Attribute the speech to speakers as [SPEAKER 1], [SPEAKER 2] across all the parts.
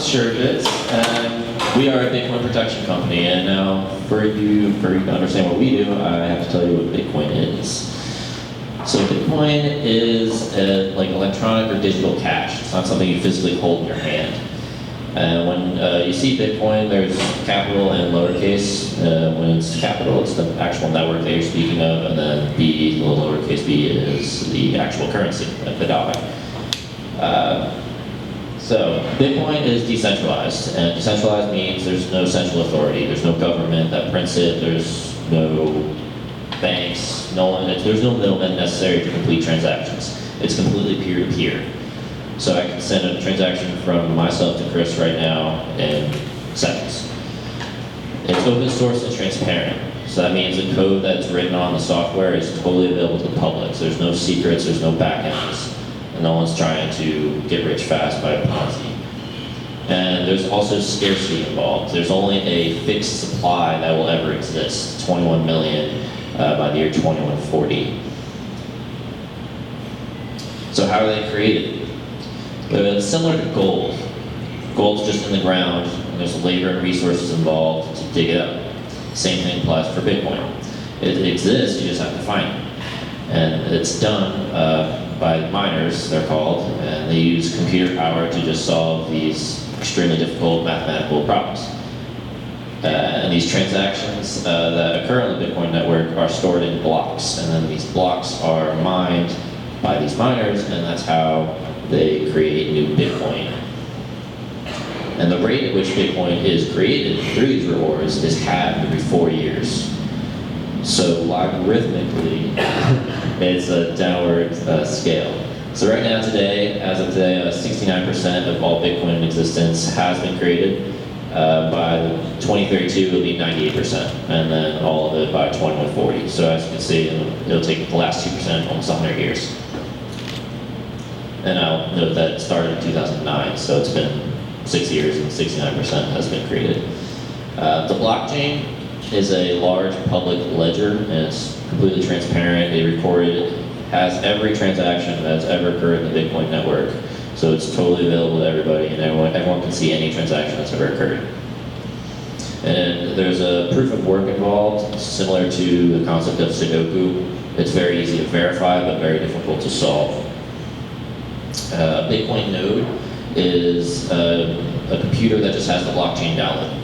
[SPEAKER 1] SuredBits, and we are a Bitcoin protection company. And now, for you to understand what we do, I have to tell you what Bitcoin is. So Bitcoin is like electronic or digital cash. It's not something you physically hold in your hand. And when you see Bitcoin, there's capital and lowercase. When it's capital, it's the actual network that you're speaking of, and then B, the lowercase b, is the actual currency, like the dollar. So Bitcoin is decentralized, and decentralized means there's no central authority. There's no government that prints it. There's no banks. There's no middlemen necessary to complete transactions. It's completely peer-to-peer. So I can send a transaction from myself to Chris right now in seconds. It's open source and transparent. So that means the code that's written on the software is totally available to the public. So there's no secrets, there's no backends. And no one's trying to get rich fast by a Ponzi. And there's also scarcity involved. There's only a fixed supply that will ever exist, 21 million by the year 2140. So how are they created? It's similar to gold. Gold's just in the ground, and there's labor and resources involved to dig it up. Same thing applies for Bitcoin. It exists, you just have to find it. And it's done by miners, they're called, and they use computer power to just solve these extremely difficult mathematical problems. And these transactions that occur on the Bitcoin network are stored in blocks, and then these blocks are mined by these miners, and that's how they create new Bitcoin. And the rate at which Bitcoin is created through these rewards is halved every 4 years. So logarithmically, it's a downward scale. So right now, as of today, 69% of all Bitcoin in existence has been created. By 2032, it'll be 98%, and then all of it by 2140. So as you can see, it'll take the last 2% almost 100 years. And I'll note that it started in 2009, so it's been 6 years and 69% has been created. The blockchain is a large public ledger, and it's completely transparent. They recorded, has every transaction that's ever occurred in the Bitcoin network. So it's totally available to everybody, and everyone can see any transaction that's ever occurred. And there's a proof of work involved, similar to the concept of Sudoku. It's very easy to verify, but very difficult to solve. Bitcoin node is a computer that just has the blockchain download.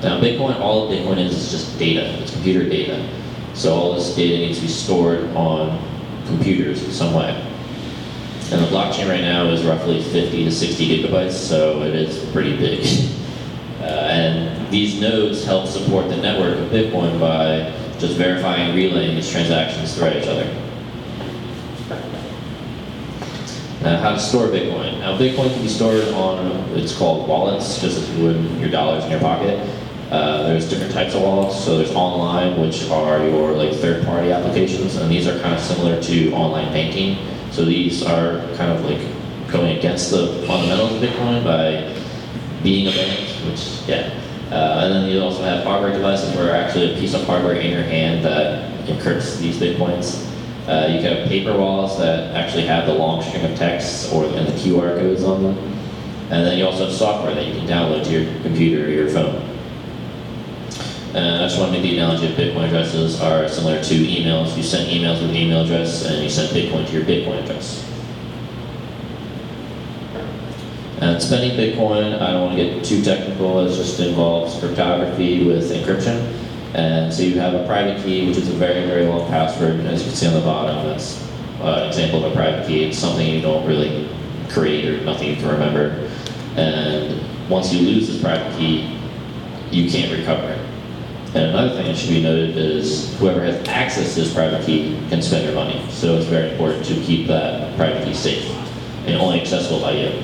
[SPEAKER 1] Now Bitcoin, all of Bitcoin is just data. It's computer data. So all this data needs to be stored on computers in some way. And the blockchain right now is roughly 50 to 60 gigabytes, so it is pretty big. And these nodes help support the network of Bitcoin by just verifying and relaying these transactions throughout each other. How to store Bitcoin. Now Bitcoin can be stored on, it's called wallets, just as you would your dollars in your pocket. There's different types of wallets. So there's online, which are your third-party applications, and these are kind of similar to online banking. So these are kind of going against the fundamentals of Bitcoin by being a bank, and then you also have hardware devices where actually a piece of hardware in your hand that encrypts these Bitcoins. You can have paper wallets that actually have the long string of texts and the QR codes on them. And then you also have software that you can download to your computer or your phone. And I just want to make the analogy of Bitcoin addresses are similar to emails. You send emails with an email address, and you send Bitcoin to your Bitcoin address. And spending Bitcoin, I don't want to get too technical, it just involves cryptography with encryption. And so you have a private key, which is a very, very long password. As you can see on the bottom, that's an example of a private key. It's something you don't really create or nothing you can remember. And once you lose this private key, you can't recover it. And another thing that should be noted is whoever has access to this private key can spend your money. So it's very important to keep that private key safe and only accessible by you.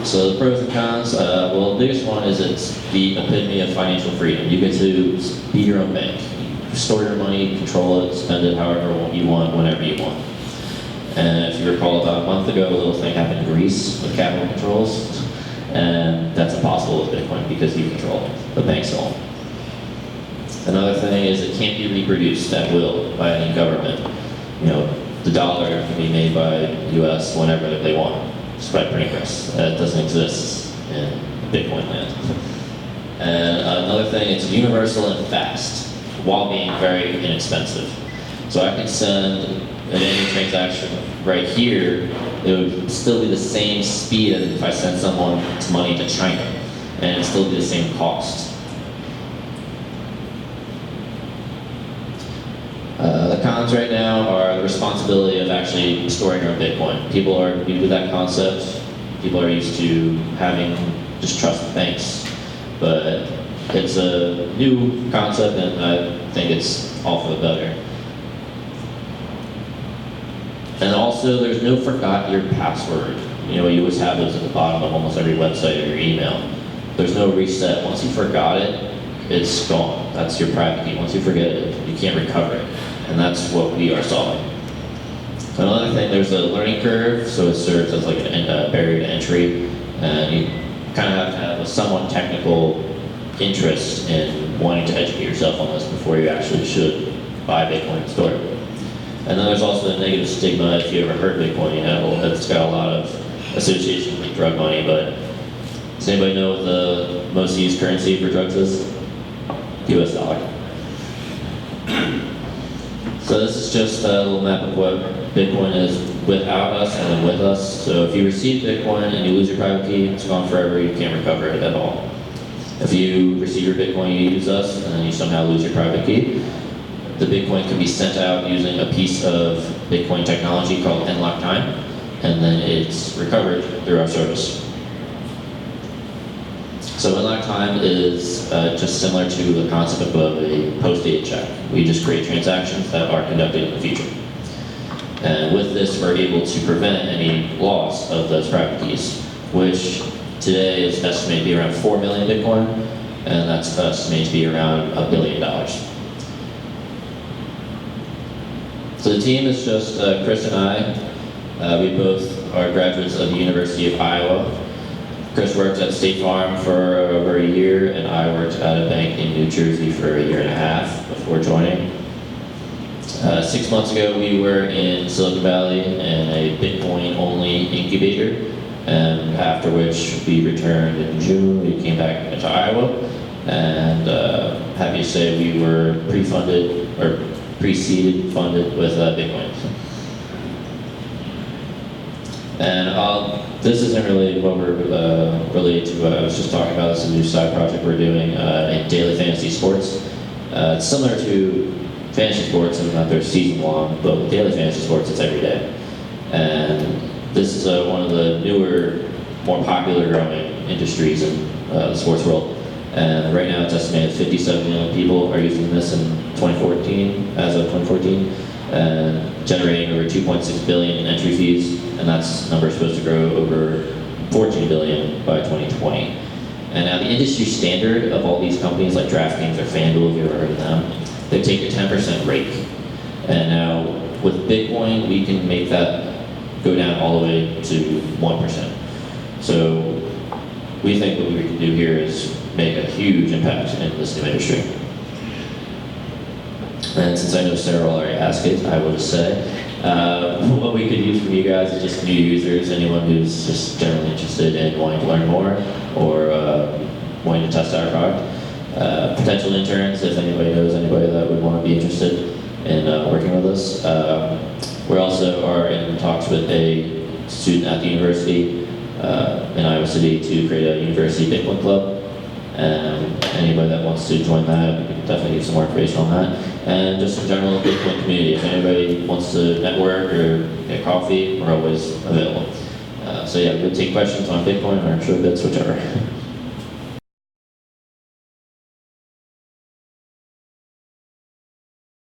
[SPEAKER 1] So the pros and cons, well, the biggest one is it's the epitome of financial freedom. You get to be your own bank. You store your money, control it, spend it however you want, whenever you want. And if you recall, about a month ago, a little thing happened in Greece with capital controls. And that's impossible with Bitcoin because you control it. The banks don't. Another thing is it can't be reproduced at will by any government. The dollar can be made by the US whenever they want. spread printing press. That doesn't exist in Bitcoin land. And another thing, it's universal and fast, while being very inexpensive. So I can send any transaction right here, it would still be the same speed as if I sent someone's money to China, and it'd still be the same cost. The cons right now are the responsibility of actually storing your own Bitcoin. People are new to that concept. People are used to having just trust banks, but it's a new concept, and I think it's all for the better. And also, there's no forgot your password. You always have those at the bottom of almost every website or your email. There's no reset. Once you forgot it, it's gone. That's your private key. Once you forget it, you can't recover it. And that's what we are solving. Another thing, there's a learning curve, so it serves as like a barrier to entry, and you kind of have to have a somewhat technical interest in wanting to educate yourself on this before you actually should buy Bitcoin and store it. And then there's also the negative stigma. If you ever heard Bitcoin, it's got a lot of association with drug money, but does anybody know what the most used currency for drugs is? US dollar. So this is just a little map of what Bitcoin is without us and then with us. So if you receive Bitcoin and you lose your private key, it's gone forever, you can't recover it at all. If you receive your Bitcoin, you use us, and then you somehow lose your private key, the Bitcoin can be sent out using a piece of Bitcoin technology called unlock time, and then it's recovered through our service. So unlock time is just similar to the concept of a post-date check. We just create transactions that are conducted in the future. And with this, we're able to prevent any loss of those private keys, which today is estimated to be around 4 million Bitcoin, and that's estimated to be around $1 billion. So the team is just Chris and I. We both are graduates of the University of Iowa. Chris worked at State Farm for over a year, and I worked at a bank in New Jersey for a year and a half before joining. 6 months ago, we were in Silicon Valley in a Bitcoin-only incubator, and after which we returned in June. We came back to Iowa, and happy to say we were pre-funded, or pre-seeded funded with Bitcoin. And this isn't really what we're related to. I was just talking about this new side project we're doing in daily fantasy sports. It's similar to fantasy sports in that they're season long, but with daily fantasy sports, it's every day. And this is one of the newer, more popular growing industries in the sports world. And right now, it's estimated 57 million people are using this in 2014, as of 2014, and generating over 2.6 billion in entry fees. And that's number supposed to grow over 14 billion by 2020. And now the industry standard of all these companies like DraftKings or FanDuel, if you've ever heard of them, they take a 10% rake. And now with Bitcoin, we can make that go down all the way to 1%. So we think what we can do here is make a huge impact in this new industry. And since I know Sarah will already ask it, I will just say, what we could use from you guys is just new users, anyone who's just generally interested in wanting to learn more or wanting to test our product. Potential interns, if anybody knows anybody that would want to be interested in working with us. We also are in talks with a student at the university in Iowa City to create a university Bitcoin club. And anybody that wants to join that, we can definitely give some more information on that. And just in general, the Bitcoin community. If anybody wants to network or get coffee, we're always available. So yeah, we'll take questions on Bitcoin or SuredBits, whichever.